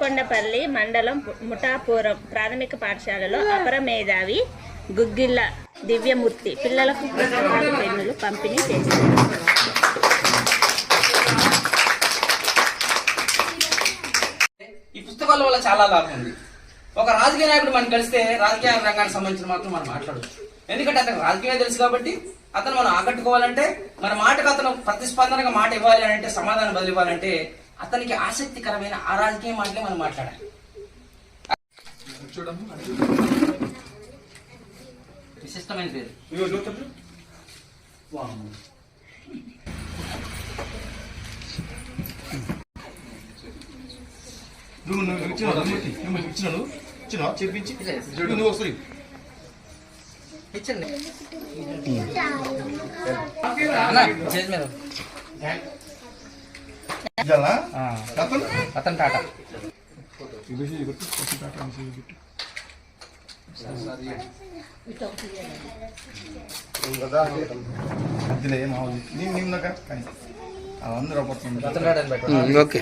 నేలకొండపల్లి మండలం ముఠాపురం ప్రాథమిక పాఠశాలలో అపర మేధావి గుగ్గిళ్ళ దివ్యమూర్తి పిల్లలకు పుస్తకాలు పెన్నులు పంపిణీ చేశారు. ఈ పుస్తకాల వల్ల చాలా లాభం ఉంది. ఒక రాజకీయ నాయకుడు మనం కలిస్తే రాజకీయ రంగానికి సంబంధించిన మాత్రం మనం మాట్లాడవచ్చు. ఎందుకంటే అతనికి రాజకీయం తెలుసు కాబట్టి అతను మనం ఆకట్టుకోవాలంటే మన మాటకు అతను ప్రతిస్పందనగా మాట ఇవ్వాలి అంటే సమాధానం బదులు ఇవ్వాలంటే అతనికి ఆసక్తికరమైన ఆ రాజకీయ మాటలే మనం మాట్లాడాలి. విశిష్టమైన పేరు చెప్పించి నువ్వు వస్తుంది ఇచ్చండి. అతను టాటా అందరూ ఓకే.